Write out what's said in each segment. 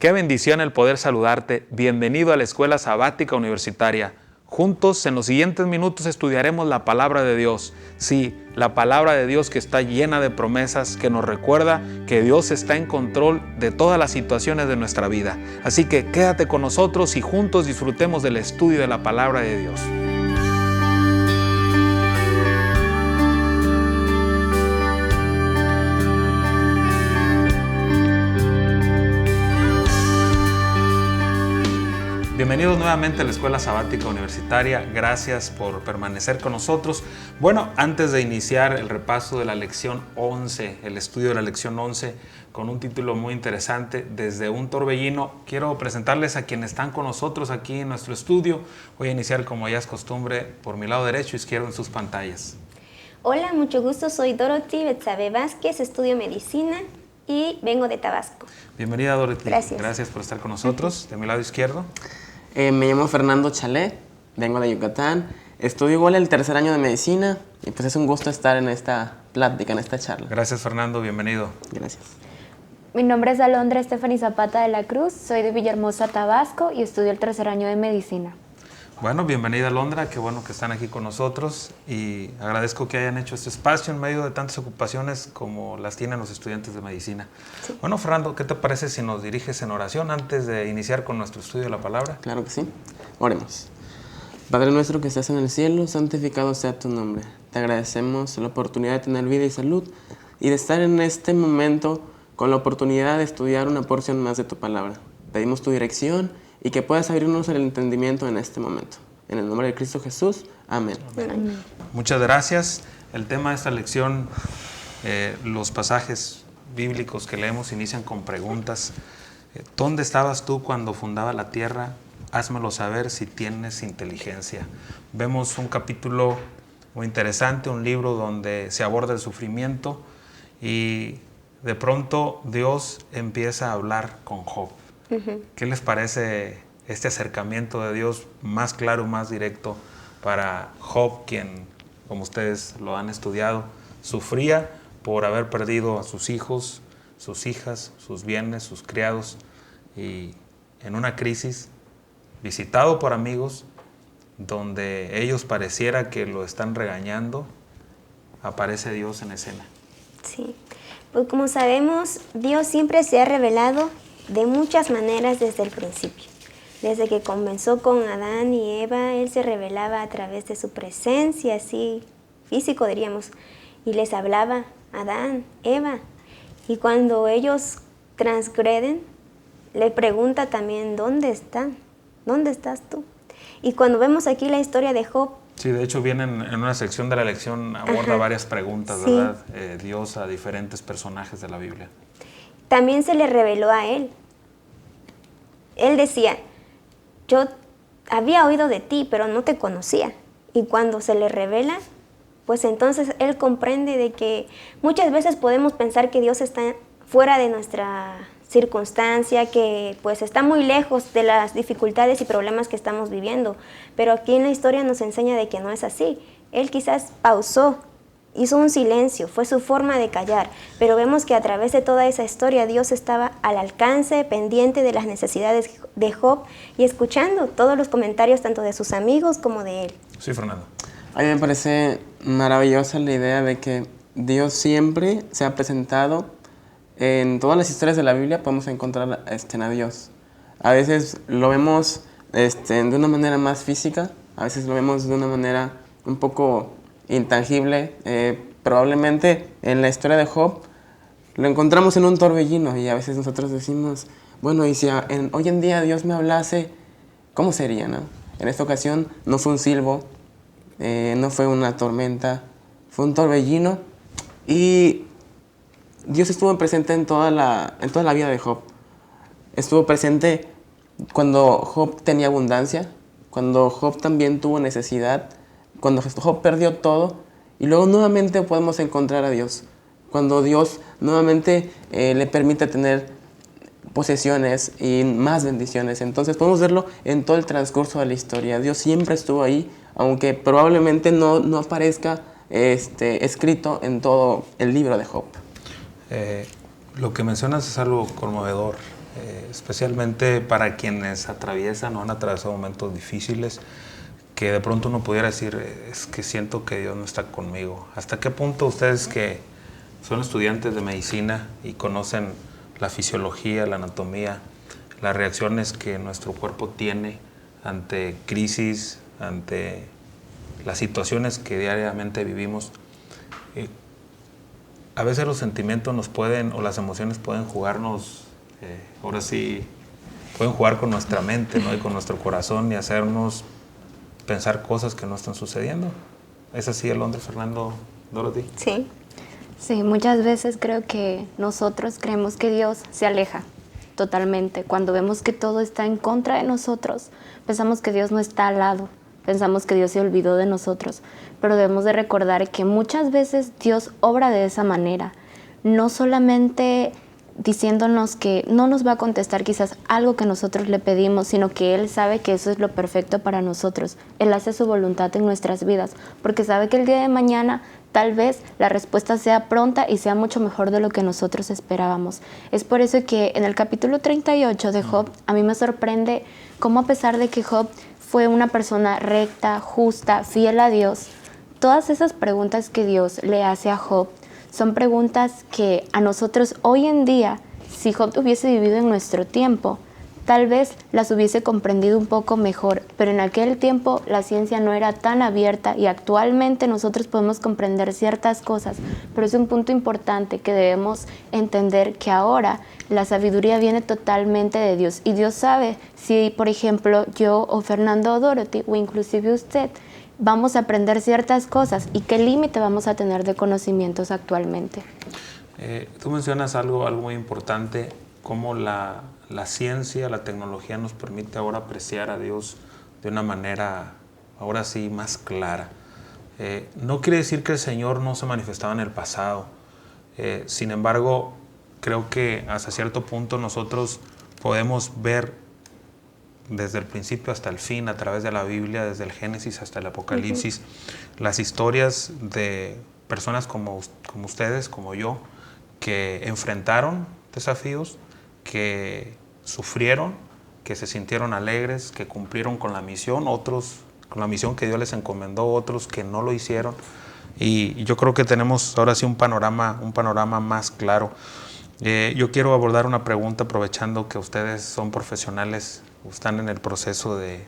Qué bendición el poder saludarte. Bienvenido a la Escuela Sabática Universitaria. Juntos, en los siguientes minutos, estudiaremos la palabra de Dios. Sí, la palabra de Dios que está llena de promesas, que nos recuerda que Dios está en control de todas las situaciones de nuestra vida. Así que quédate con nosotros y juntos disfrutemos del estudio de la palabra de Dios. Bienvenidos nuevamente a la Escuela Sabática Universitaria. Gracias por permanecer con nosotros. Bueno, antes de iniciar el repaso de la lección 11, el estudio de la lección 11, con un título muy interesante, Desde un torbellino, quiero presentarles a quienes están con nosotros aquí en nuestro estudio. Voy a iniciar, como ya es costumbre, por mi lado derecho e izquierdo en sus pantallas. Hola, mucho gusto. Soy Dorothy Betsabe Vázquez, estudio medicina y vengo de Tabasco. Bienvenida, Dorothy. Gracias. Gracias por estar con nosotros. De mi lado izquierdo. Me llamo Fernando Chalet, vengo de Yucatán, estudio igual el tercer año de medicina y pues es un gusto estar en esta plática, en esta charla. Gracias, Fernando, bienvenido. Gracias. Mi nombre es Alondra Stephanie Zapata de la Cruz, soy de Villahermosa, Tabasco y estudio el tercer año de medicina. Bueno, bienvenida, Alondra, qué bueno que están aquí con nosotros y agradezco que hayan hecho este espacio en medio de tantas ocupaciones como las tienen los estudiantes de medicina. Sí. Bueno, Fernando, ¿qué te parece si nos diriges en oración antes de iniciar con nuestro estudio de la palabra? Claro que sí. Oremos. Padre nuestro que estás en el cielo, santificado sea tu nombre. Te agradecemos la oportunidad de tener vida y salud y de estar en este momento con la oportunidad de estudiar una porción más de tu palabra. Pedimos tu dirección y que puedas abrirnos el entendimiento en este momento. En el nombre de Cristo Jesús, amén. Amén. Muchas gracias. El tema de esta lección, los pasajes bíblicos que leemos inician con preguntas. ¿Dónde estabas tú cuando fundaba la tierra? Házmelo saber si tienes inteligencia. Vemos un capítulo muy interesante, un libro donde se aborda el sufrimiento y de pronto Dios empieza a hablar con Job. ¿Qué les parece este acercamiento de Dios más claro, más directo para Job, quien, como ustedes lo han estudiado, sufría por haber perdido a sus hijos, sus hijas, sus bienes, sus criados, y en una crisis, visitado por amigos, donde ellos pareciera que lo están regañando, aparece Dios en escena? Sí, pues como sabemos, Dios siempre se ha revelado de muchas maneras desde el principio. Desde que comenzó con Adán y Eva, Él se revelaba a través de su presencia, así físico diríamos, y les hablaba, Adán, Eva. Y cuando ellos transgreden, le pregunta también, ¿dónde están? ¿Dónde estás tú? Y cuando vemos aquí la historia de Job, sí, de hecho viene en una sección de la lección, aborda varias preguntas, sí, ¿verdad? Dios a diferentes personajes de la Biblia. También se le reveló a él. Él decía, yo había oído de ti, pero no te conocía. Y cuando se le revela, pues entonces él comprende de que muchas veces podemos pensar que Dios está fuera de nuestra circunstancia, que pues está muy lejos de las dificultades y problemas que estamos viviendo. Pero aquí en la historia nos enseña de que no es así. Él quizás pausó, hizo un silencio, fue su forma de callar, pero vemos que a través de toda esa historia Dios estaba al alcance, pendiente de las necesidades de Job y escuchando todos los comentarios tanto de sus amigos como de él. Sí, Fernando. A mí me parece maravillosa la idea de que Dios siempre se ha presentado. En todas las historias de la Biblia podemos encontrar a Dios. A veces lo vemos de una manera más física, a veces lo vemos de una manera un poco intangible. Probablemente en la historia de Job lo encontramos en un torbellino y a veces nosotros decimos, bueno, y si hoy en día Dios me hablase, ¿cómo sería, no? En esta ocasión no fue un silbo, no fue una tormenta, fue un torbellino y Dios estuvo presente en toda la vida de Job. Estuvo presente cuando Job tenía abundancia, cuando Job también tuvo necesidad, cuando Job perdió todo, y luego nuevamente podemos encontrar a Dios. Cuando Dios nuevamente le permite tener posesiones y más bendiciones. Entonces podemos verlo en todo el transcurso de la historia. Dios siempre estuvo ahí, aunque probablemente no aparezca escrito en todo el libro de Job. Lo que mencionas es algo conmovedor. especialmente para quienes atraviesan o han atravesado momentos difíciles, que de pronto uno pudiera decir, es que siento que Dios no está conmigo. ¿Hasta qué punto ustedes que son estudiantes de medicina y conocen la fisiología, la anatomía, las reacciones que nuestro cuerpo tiene ante crisis, ante las situaciones que diariamente vivimos, a veces los sentimientos nos pueden, o las emociones pueden jugarnos, ahora sí, pueden jugar con nuestra mente, ¿no? Y con nuestro corazón y hacernos pensar cosas que no están sucediendo? ¿Es así, Alondra, Fernando, Dorothy? Sí. Sí, muchas veces creo que nosotros creemos que Dios se aleja totalmente. Cuando vemos que todo está en contra de nosotros, pensamos que Dios no está al lado, pensamos que Dios se olvidó de nosotros, pero debemos de recordar que muchas veces Dios obra de esa manera, no solamente diciéndonos que no nos va a contestar quizás algo que nosotros le pedimos, sino que Él sabe que eso es lo perfecto para nosotros. Él hace su voluntad en nuestras vidas, porque sabe que el día de mañana tal vez la respuesta sea pronta y sea mucho mejor de lo que nosotros esperábamos. Es por eso que en el capítulo 38 de Job, a mí me sorprende cómo, a pesar de que Job fue una persona recta, justa, fiel a Dios, todas esas preguntas que Dios le hace a Job son preguntas que a nosotros hoy en día, si Job hubiese vivido en nuestro tiempo, tal vez las hubiese comprendido un poco mejor, pero en aquel tiempo la ciencia no era tan abierta y actualmente nosotros podemos comprender ciertas cosas, pero es un punto importante que debemos entender, que ahora la sabiduría viene totalmente de Dios y Dios sabe si, por ejemplo, yo o Fernando o Dorothy o inclusive usted vamos a aprender ciertas cosas y qué límite vamos a tener de conocimientos actualmente. Tú mencionas algo muy importante, cómo la ciencia, la tecnología nos permite ahora apreciar a Dios de una manera, ahora sí, más clara. No quiere decir que el Señor no se manifestaba en el pasado. Sin embargo, creo que hasta cierto punto nosotros podemos ver desde el principio hasta el fin, a través de la Biblia, desde el Génesis hasta el Apocalipsis, las historias de personas como ustedes, como yo, que enfrentaron desafíos, que sufrieron, que se sintieron alegres, que cumplieron con la misión, otros con la misión que Dios les encomendó, otros que no lo hicieron. Y yo creo que tenemos ahora sí un panorama más claro. Yo quiero abordar una pregunta aprovechando que ustedes son profesionales, están en el proceso de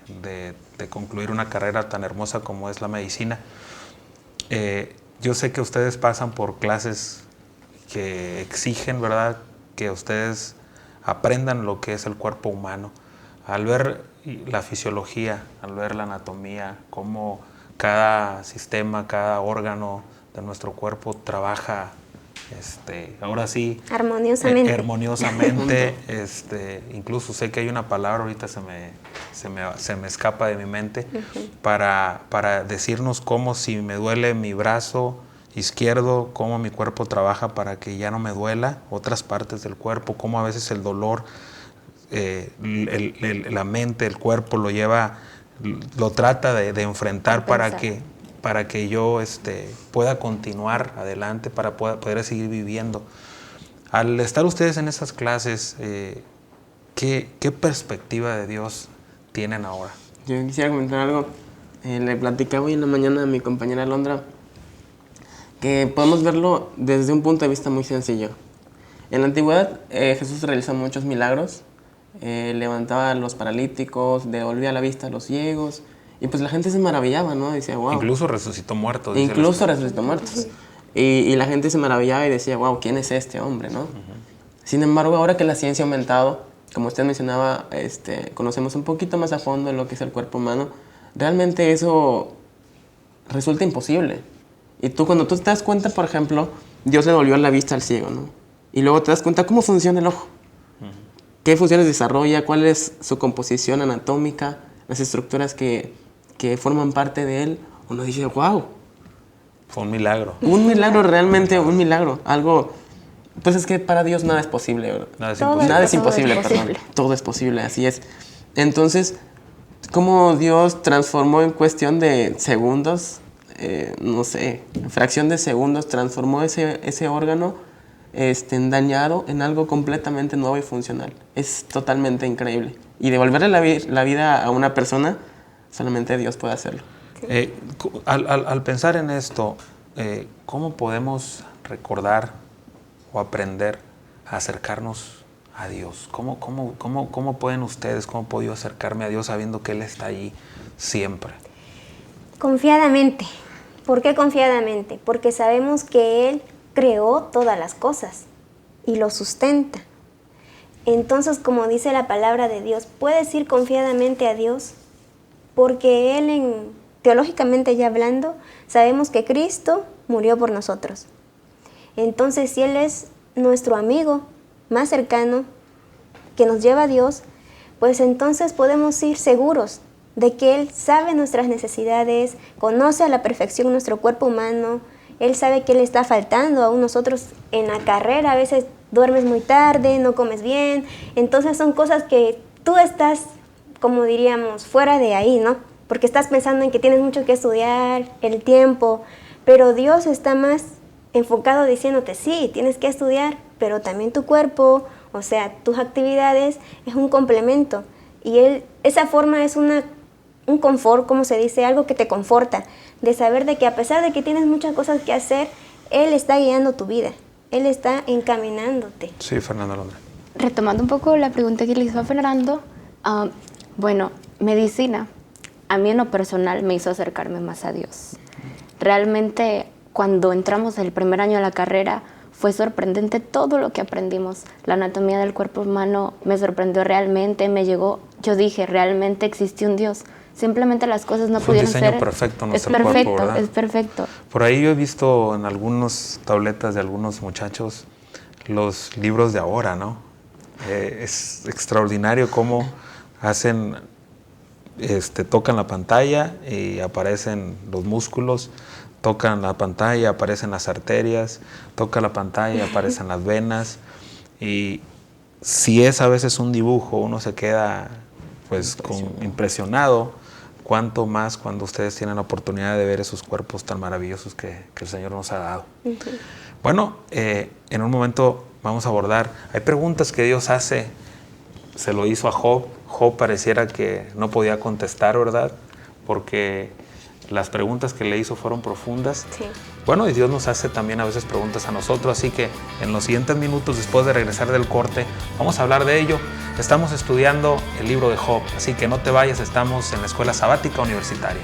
concluir una carrera tan hermosa como es la medicina. Yo sé que ustedes pasan por clases que exigen, ¿verdad?, que ustedes aprendan lo que es el cuerpo humano. Al ver la fisiología, al ver la anatomía, cómo cada sistema, cada órgano de nuestro cuerpo trabaja, ahora sí, armoniosamente. Incluso sé que hay una palabra, ahorita se me escapa de mi mente, para decirnos cómo, si me duele mi brazo izquierdo, cómo mi cuerpo trabaja para que ya no me duela otras partes del cuerpo, cómo a veces el dolor, la mente, el cuerpo lo trata de enfrentar para que yo pueda continuar adelante, para poder seguir viviendo. Al estar ustedes en esas clases, ¿qué perspectiva de Dios tienen ahora? Yo quisiera comentar algo. Le platicaba hoy en la mañana a mi compañera Alondra que podemos verlo desde un punto de vista muy sencillo. En la antigüedad, Jesús realizó muchos milagros, levantaba a los paralíticos, devolvía la vista a los ciegos, y pues la gente se maravillaba, ¿no? Decía, wow. Incluso resucitó muertos. Incluso resucitó muertos. Y la gente se maravillaba y decía, wow, ¿quién es este hombre, no? Sin embargo, ahora que la ciencia ha aumentado, como usted mencionaba, conocemos un poquito más a fondo lo que es el cuerpo humano, realmente eso resulta imposible. Y cuando tú te das cuenta, por ejemplo, Dios le devolvió la vista al ciego, ¿no? Y luego te das cuenta cómo funciona el ojo. ¿Qué funciones desarrolla? ¿Cuál es su composición anatómica? Las estructuras que forman parte de él. Uno dice, wow. Fue un milagro. Un milagro, realmente un milagro. Algo, pues es que para Dios nada es posible, ¿verdad? Nada es imposible, perdón. Todo es posible, así es. Entonces, cómo Dios transformó en cuestión de segundos, no sé, fracción de segundos, transformó ese órgano dañado en algo completamente nuevo y funcional. Es totalmente increíble. Y devolverle la vida a una persona, solamente Dios puede hacerlo. Al pensar en esto, ¿cómo podemos recordar o aprender a acercarnos a Dios? ¿Cómo pueden ustedes, cómo puedo yo acercarme a Dios sabiendo que Él está allí siempre? Confiadamente. ¿Por qué confiadamente? Porque sabemos que Él creó todas las cosas y lo sustenta. Entonces, como dice la palabra de Dios, puedes ir confiadamente a Dios porque Él, teológicamente ya hablando, sabemos que Cristo murió por nosotros. Entonces, si Él es nuestro amigo más cercano, que nos lleva a Dios, pues entonces podemos ir seguros de que Él sabe nuestras necesidades, conoce a la perfección nuestro cuerpo humano, Él sabe que le está faltando a nosotros en la carrera, a veces duermes muy tarde, no comes bien, entonces son cosas que tú estás, como diríamos, fuera de ahí, ¿no? Porque estás pensando en que tienes mucho que estudiar, el tiempo, pero Dios está más enfocado diciéndote, sí, tienes que estudiar, pero también tu cuerpo, o sea, tus actividades es un complemento. Y esa forma es un confort, como se dice, algo que te conforta, de saber de que a pesar de que tienes muchas cosas que hacer, Él está guiando tu vida, Él está encaminándote. Sí, Fernando Londra. Retomando un poco la pregunta que le hizo a Fernando, bueno, medicina, a mí en lo personal me hizo acercarme más a Dios. Realmente, cuando entramos el primer año de la carrera, fue sorprendente todo lo que aprendimos. La anatomía del cuerpo humano me sorprendió realmente, me llegó. Yo dije, realmente existe un Dios. Simplemente las cosas no pudieron ser. Es un diseño perfecto nuestro cuerpo, ¿verdad? Es perfecto. Por ahí yo he visto en algunas tabletas de algunos muchachos los libros de ahora, ¿no? Es extraordinario cómo hacen, tocan la pantalla y aparecen los músculos, tocan la pantalla y aparecen las arterias, toca la pantalla y aparecen las venas. Y si es a veces un dibujo, uno se queda pues impresionado, cuánto más cuando ustedes tienen la oportunidad de ver esos cuerpos tan maravillosos que el Señor nos ha dado. Uh-huh. Bueno, en un momento vamos a abordar, hay preguntas que Dios hace, se lo hizo a Job. Job pareciera que no podía contestar, ¿verdad? Porque las preguntas que le hizo fueron profundas. Sí. Bueno, y Dios nos hace también a veces preguntas a nosotros, así que en los siguientes minutos, después de regresar del corte, vamos a hablar de ello. Estamos estudiando el libro de Job, así que no te vayas, estamos en la Escuela Sabática Universitaria.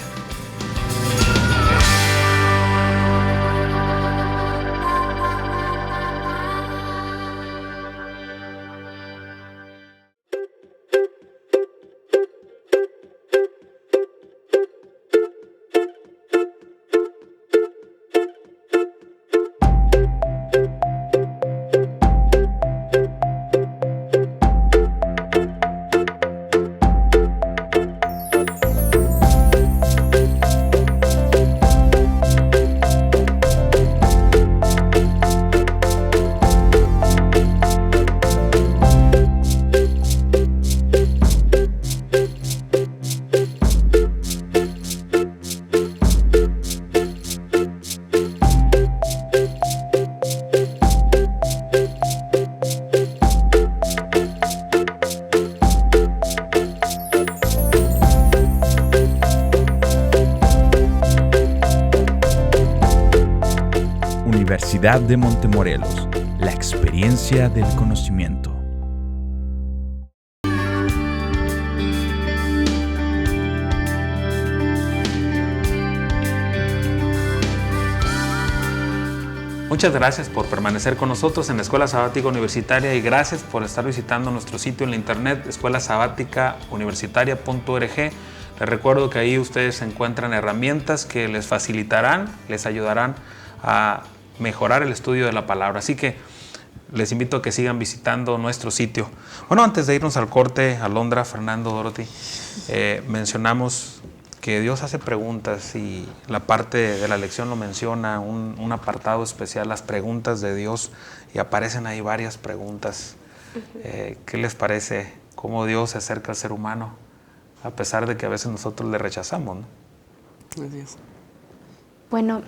Universidad de Montemorelos, la experiencia del conocimiento. Muchas gracias por permanecer con nosotros en la Escuela Sabática Universitaria y gracias por estar visitando nuestro sitio en la internet, escuelasabaticauniversitaria.org. Les recuerdo que ahí ustedes encuentran herramientas que les facilitarán, les ayudarán a mejorar el estudio de la palabra. Así que les invito a que sigan visitando nuestro sitio. Bueno, antes de irnos al corte, Alondra, Fernando, Dorothy, mencionamos que Dios hace preguntas y la parte de la lección lo menciona, un apartado especial, las preguntas de Dios, y aparecen ahí varias preguntas. ¿Qué les parece? ¿Cómo Dios se acerca al ser humano? A pesar de que a veces nosotros le rechazamos, ¿no? Gracias. Bueno,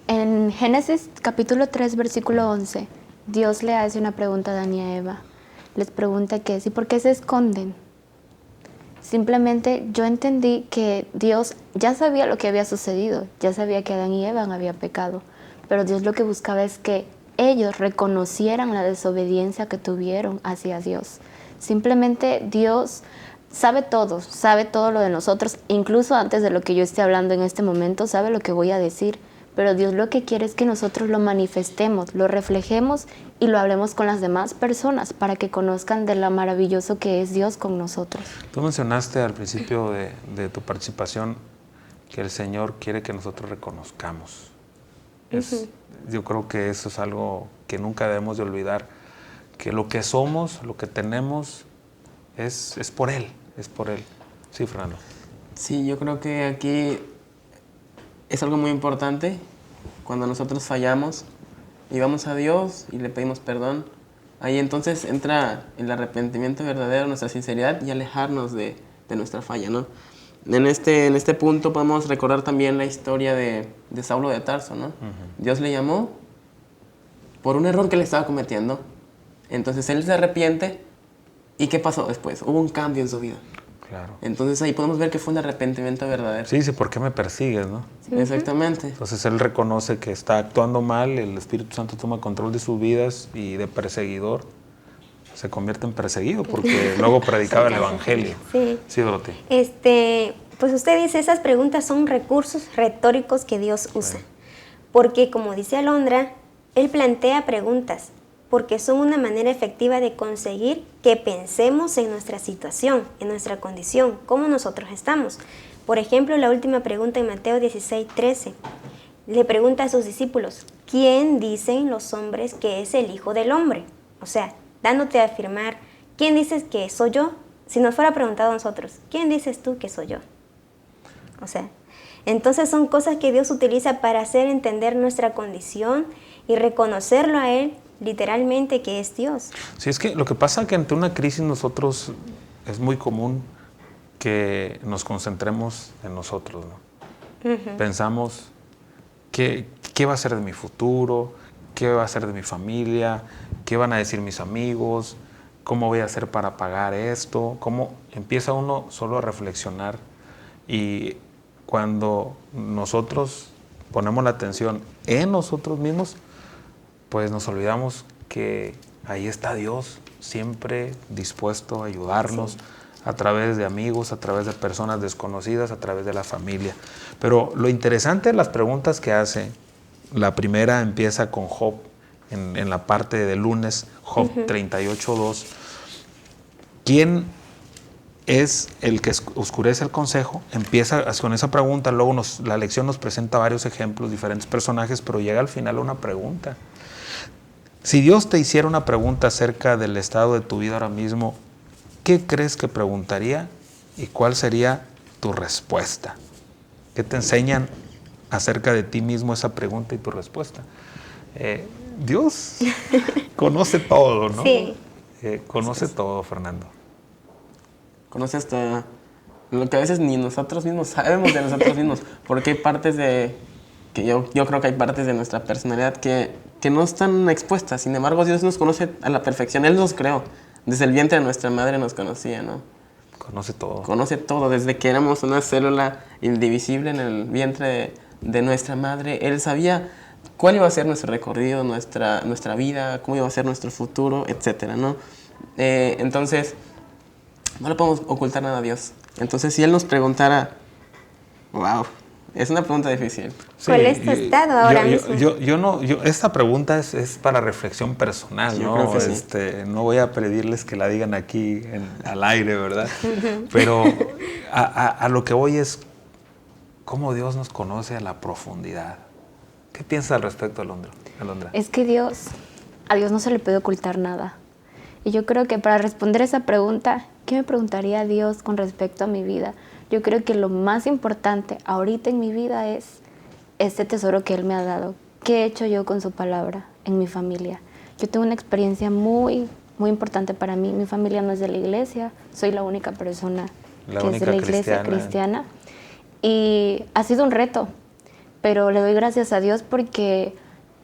en Génesis capítulo 3, versículo 11, Dios le hace una pregunta a Adán y a Eva. Les pregunta que sí, ¿por qué se esconden? Simplemente yo entendí que Dios ya sabía lo que había sucedido, ya sabía que Adán y Eva habían pecado, pero Dios lo que buscaba es que ellos reconocieran la desobediencia que tuvieron hacia Dios. Simplemente Dios sabe todo lo de nosotros, incluso antes de lo que yo esté hablando en este momento, sabe lo que voy a decir, pero Dios lo que quiere es que nosotros lo manifestemos, lo reflejemos y lo hablemos con las demás personas para que conozcan de lo maravilloso que es Dios con nosotros. Tú mencionaste al principio de tu participación que el Señor quiere que nosotros reconozcamos. Yo creo que eso es algo que nunca debemos de olvidar, que lo que somos, lo que tenemos, es por Él, es por Él. Sí, Fernando. Sí, yo creo que aquí es algo muy importante cuando nosotros fallamos y vamos a Dios y le pedimos perdón. Ahí entonces entra el arrepentimiento verdadero, nuestra sinceridad y alejarnos de nuestra falla, ¿no? En este punto podemos recordar también la historia de Saulo de Tarso, ¿no? Dios le llamó por un error que le estaba cometiendo. Entonces él se arrepiente. ¿Y qué pasó después? Hubo un cambio en su vida. Claro. Entonces ahí podemos ver que fue un arrepentimiento verdadero. Sí, dice, ¿por qué me persigues, no? Sí. Exactamente. Entonces él reconoce que está actuando mal, el Espíritu Santo toma control de sus vidas y de perseguidor se convierte en perseguido porque luego predicaba el Evangelio. Sí. Sí, Dorothy. Pues usted dice, esas preguntas son recursos retóricos que Dios usa. Porque, como dice Alondra, Él plantea preguntas porque son una manera efectiva de conseguir que pensemos en nuestra situación, en nuestra condición, cómo nosotros estamos. Por ejemplo, la última pregunta en Mateo 16:13. Le pregunta a sus discípulos, ¿quién dicen los hombres que es el Hijo del Hombre? O sea, dándote a afirmar, ¿quién dices que soy yo? Si nos fuera preguntado a nosotros, ¿quién dices tú que soy yo? O sea, entonces son cosas que Dios utiliza para hacer entender nuestra condición y reconocerlo a Él literalmente que es Dios. Sí, es que lo que pasa es que ante una crisis nosotros es muy común que nos concentremos en nosotros, ¿no? Pensamos, ¿qué va a ser de mi futuro? ¿Qué va a ser de mi familia? ¿Qué van a decir mis amigos? ¿Cómo voy a hacer para pagar esto? ¿Cómo empieza uno solo a reflexionar? Y cuando nosotros ponemos la atención en nosotros mismos, pues nos olvidamos que ahí está Dios, siempre dispuesto a ayudarnos a través de amigos, a través de personas desconocidas, a través de la familia. Pero lo interesante de las preguntas que hace, la primera empieza con Job, en la parte de lunes, Job 38:2. ¿Quién es el que oscurece el consejo? Empieza con esa pregunta, luego la lección nos presenta varios ejemplos, diferentes personajes, pero llega al final una pregunta. Si Dios te hiciera una pregunta acerca del estado de tu vida ahora mismo, ¿qué crees que preguntaría y cuál sería tu respuesta? ¿Qué te enseñan acerca de ti mismo esa pregunta y tu respuesta? Dios conoce todo, ¿no? Sí. Conoce todo, Fernando. Conoce hasta lo que a veces ni nosotros mismos sabemos de nosotros mismos, porque hay partes que yo creo que hay partes de nuestra personalidad que no están expuestas. Sin embargo, Dios nos conoce a la perfección. Él nos creó. Desde el vientre de nuestra madre nos conocía, ¿no? Conoce todo. Conoce todo. Desde que éramos una célula indivisible en el vientre de nuestra madre, Él sabía cuál iba a ser nuestro recorrido, nuestra vida, cómo iba a ser nuestro futuro, etcétera, ¿no? Entonces, no le podemos ocultar nada a Dios. Entonces, si Él nos preguntara, wow, es una pregunta difícil. ¿Cuál es tu estado ahora mismo? Esta pregunta es para reflexión personal, Yo ¿no? creo que sí. No voy a pedirles que la digan aquí al aire, ¿verdad? Pero a lo que voy es cómo Dios nos conoce a la profundidad. ¿Qué piensas al respecto, Alondra? Es que a Dios no se le puede ocultar nada. Y yo creo que para responder esa pregunta, ¿qué me preguntaría Dios con respecto a mi vida? Yo creo que lo más importante ahorita en mi vida es este tesoro que Él me ha dado. ¿Qué he hecho yo con su palabra en mi familia? Yo tengo una experiencia muy, muy importante para mí. Mi familia no es de la iglesia, soy la única persona que es de la iglesia cristiana. Y ha sido un reto, pero le doy gracias a Dios porque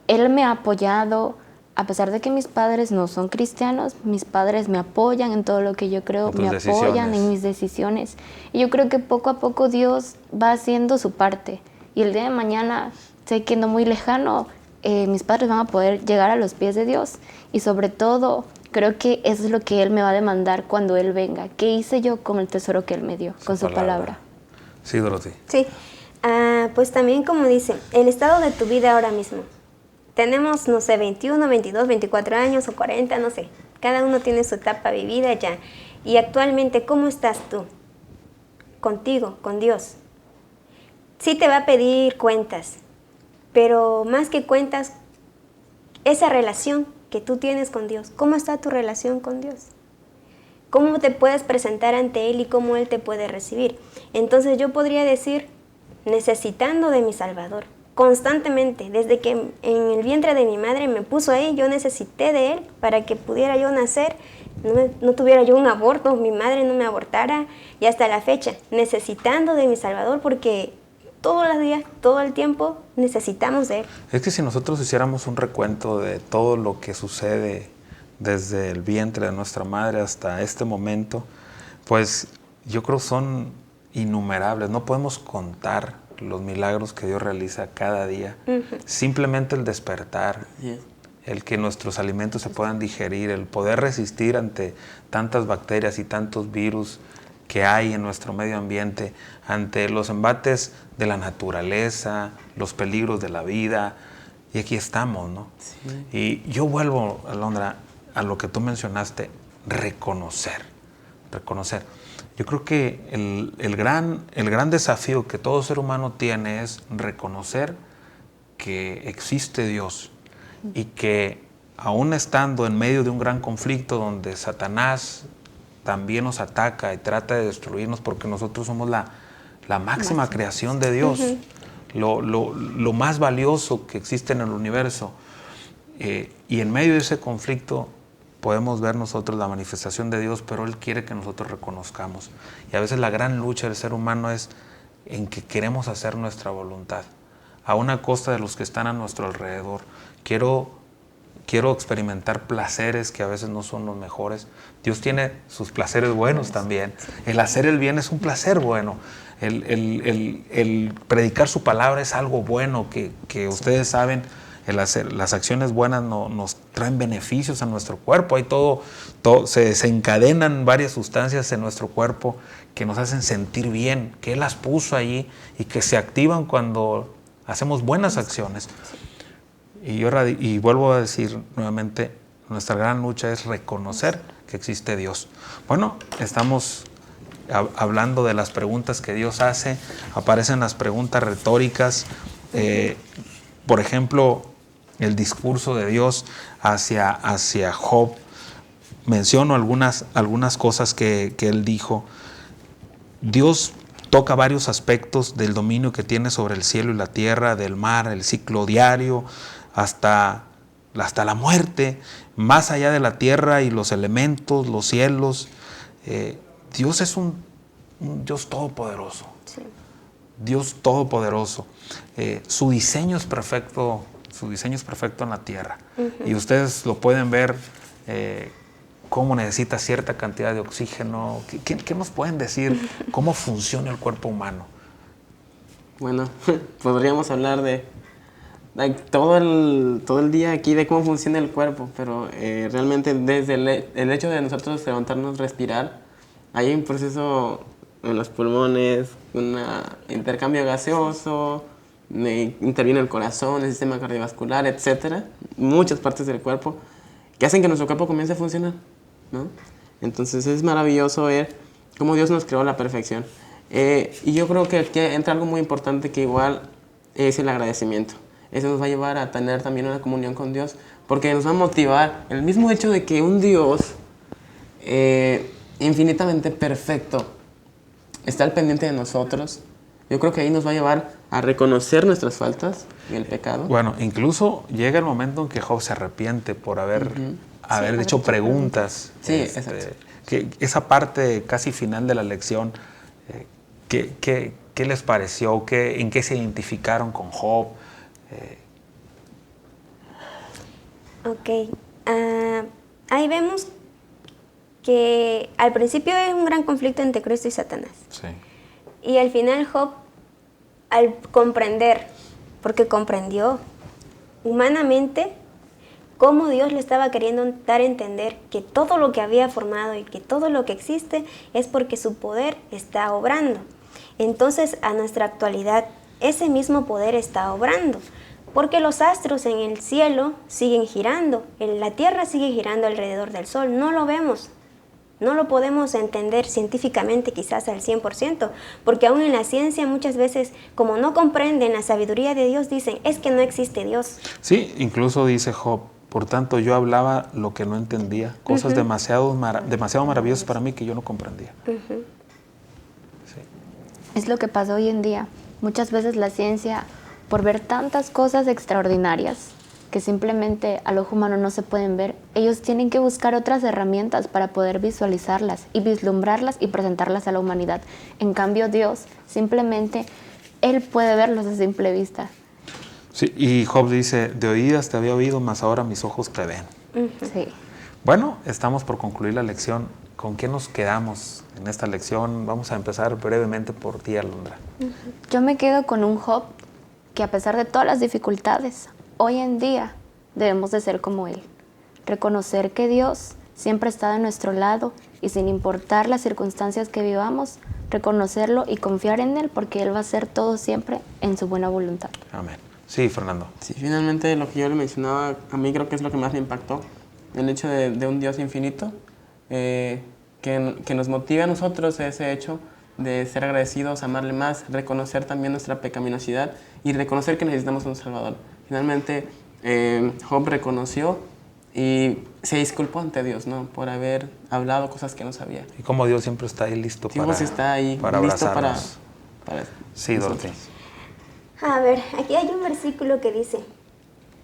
Él me ha apoyado, a pesar de que mis padres no son cristianos, mis padres me apoyan en todo lo que yo creo, En tus me apoyan decisiones. en mis decisiones. Y yo creo que poco a poco Dios va haciendo su parte. Y el día de mañana, sé que no muy lejano, mis padres van a poder llegar a los pies de Dios. Y sobre todo, creo que eso es lo que Él me va a demandar cuando Él venga. ¿Qué hice yo con el tesoro que Él me dio, con su palabra? Sí, Dorothy. Sí, pues también como dice, el estado de tu vida ahora mismo. Tenemos, no sé, 21, 22, 24 años o 40, no sé. Cada uno tiene su etapa vivida ya. Y actualmente, ¿cómo estás tú? Contigo, con Dios. Sí te va a pedir cuentas, pero más que cuentas, esa relación que tú tienes con Dios. ¿Cómo está tu relación con Dios? ¿Cómo te puedes presentar ante Él y cómo Él te puede recibir? Entonces yo podría decir, necesitando de mi Salvador. Constantemente, desde que en el vientre de mi madre me puso ahí, yo necesité de Él para que pudiera yo nacer, no tuviera yo un aborto, mi madre no me abortara, y hasta la fecha, necesitando de mi Salvador, porque todos los días, todo el tiempo, necesitamos de Él. Es que si nosotros hiciéramos un recuento de todo lo que sucede desde el vientre de nuestra madre hasta este momento, pues yo creo son innumerables, no podemos contar los milagros que Dios realiza cada día. Simplemente el despertar, el que nuestros alimentos se puedan digerir, el poder resistir ante tantas bacterias y tantos virus que hay en nuestro medio ambiente, ante los embates de la naturaleza, los peligros de la vida, y aquí estamos, ¿no? Sí. Y yo vuelvo, Alondra, a lo que tú mencionaste, reconocer. Yo creo que el gran desafío que todo ser humano tiene es reconocer que existe Dios y que aún estando en medio de un gran conflicto donde Satanás también nos ataca y trata de destruirnos porque nosotros somos la máxima creación de Dios, lo más valioso que existe en el universo, y en medio de ese conflicto podemos ver nosotros la manifestación de Dios, pero Él quiere que nosotros reconozcamos. Y a veces la gran lucha del ser humano es en que queremos hacer nuestra voluntad, a una costa de los que están a nuestro alrededor. Quiero experimentar placeres que a veces no son los mejores. Dios tiene sus placeres buenos también. El hacer el bien es un placer bueno. El predicar su palabra es algo bueno que ustedes saben. Las acciones buenas nos traen beneficios a nuestro cuerpo. Hay se encadenan varias sustancias en nuestro cuerpo que nos hacen sentir bien, que Él las puso allí y que se activan cuando hacemos buenas acciones. Y vuelvo a decir nuevamente, nuestra gran lucha es reconocer que existe Dios. Bueno, estamos hablando de las preguntas que Dios hace. Aparecen las preguntas retóricas. Por ejemplo, el discurso de Dios hacia Job. Menciono algunas cosas que él dijo. Dios toca varios aspectos del dominio que tiene sobre el cielo y la tierra, del mar, el ciclo diario, hasta la muerte, más allá de la tierra y los elementos, los cielos. Dios es un Dios todopoderoso. Sí. Dios todopoderoso. Su diseño es perfecto en la tierra. Y ustedes lo pueden ver cómo necesita cierta cantidad de oxígeno. ¿Qué nos pueden decir? ¿Cómo funciona el cuerpo humano? Bueno, podríamos hablar de todo el día aquí de cómo funciona el cuerpo, pero realmente desde el hecho de nosotros levantarnos, respirar, hay un proceso en los pulmones, un intercambio gaseoso, interviene el corazón, el sistema cardiovascular, etcétera, muchas partes del cuerpo que hacen que nuestro cuerpo comience a funcionar, ¿no? Entonces es maravilloso ver cómo Dios nos creó a la perfección. Y yo creo que aquí entra algo muy importante que igual es el agradecimiento. Eso nos va a llevar a tener también una comunión con Dios, porque nos va a motivar el mismo hecho de que un Dios infinitamente perfecto está al pendiente de nosotros. Yo creo que ahí nos va a llevar a reconocer nuestras faltas y el pecado. Bueno, incluso llega el momento en que Job se arrepiente por haber hecho preguntas. Sí, exacto. Que esa parte casi final de la lección, ¿qué les pareció? ¿En qué se identificaron con Job? Ok. Ahí vemos que al principio es un gran conflicto entre Cristo y Satanás. Sí. Y al final Job, al comprender, porque comprendió humanamente cómo Dios le estaba queriendo dar a entender que todo lo que había formado y que todo lo que existe es porque su poder está obrando. Entonces, a nuestra actualidad, ese mismo poder está obrando, porque los astros en el cielo siguen girando, la Tierra sigue girando alrededor del Sol, no lo vemos. No lo podemos entender científicamente quizás al 100%, porque aún en la ciencia muchas veces, como no comprenden la sabiduría de Dios, dicen, es que no existe Dios. Sí, incluso dice Job, por tanto yo hablaba lo que no entendía, cosas demasiado maravillosas para mí que yo no comprendía. Sí. Es lo que pasa hoy en día. Muchas veces la ciencia, por ver tantas cosas extraordinarias que simplemente al ojo humano no se pueden ver, ellos tienen que buscar otras herramientas para poder visualizarlas y vislumbrarlas y presentarlas a la humanidad. En cambio, Dios simplemente, Él puede verlos a simple vista. Sí, y Job dice, de oídas te había oído, mas ahora mis ojos te ven. Sí. Bueno, estamos por concluir la lección. ¿Con qué nos quedamos en esta lección? Vamos a empezar brevemente por ti, Alondra. Yo me quedo con un Job que, a pesar de todas las dificultades, hoy en día debemos de ser como Él. Reconocer que Dios siempre está de nuestro lado y, sin importar las circunstancias que vivamos, reconocerlo y confiar en Él, porque Él va a hacer todo siempre en su buena voluntad. Amén. Sí, Fernando. Sí, finalmente lo que yo le mencionaba, a mí creo que es lo que más me impactó, el hecho de un Dios infinito, que nos motive a nosotros ese hecho de ser agradecidos, amarle más, reconocer también nuestra pecaminosidad y reconocer que necesitamos un Salvador. Finalmente, Job reconoció y se disculpó ante Dios, ¿no?, por haber hablado cosas que no sabía. Y como Dios siempre está ahí listo Dios está ahí, para listo abrazarnos. para Sí, Dorothy. A ver, aquí hay un versículo que dice,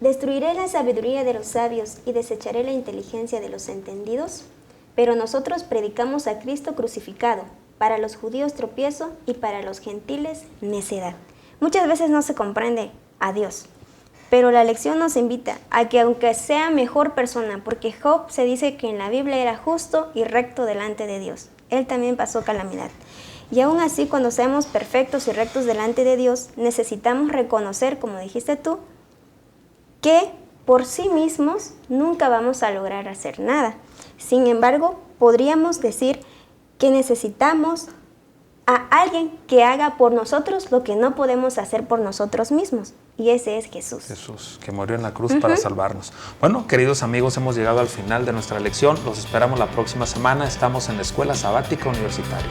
destruiré la sabiduría de los sabios y desecharé la inteligencia de los entendidos, pero nosotros predicamos a Cristo crucificado, para los judíos tropiezo y para los gentiles necedad. Muchas veces no se comprende a Dios, pero la lección nos invita a que aunque sea mejor persona, porque Job se dice que en la Biblia era justo y recto delante de Dios, él también pasó calamidad. Y aún así, cuando seamos perfectos y rectos delante de Dios, necesitamos reconocer, como dijiste tú, que por sí mismos nunca vamos a lograr hacer nada. Sin embargo, podríamos decir que necesitamos a alguien que haga por nosotros lo que no podemos hacer por nosotros mismos. Y ese es Jesús. Jesús, que murió en la cruz para salvarnos. Bueno, queridos amigos, hemos llegado al final de nuestra lección. Los esperamos la próxima semana. Estamos en la Escuela Sabática Universitaria.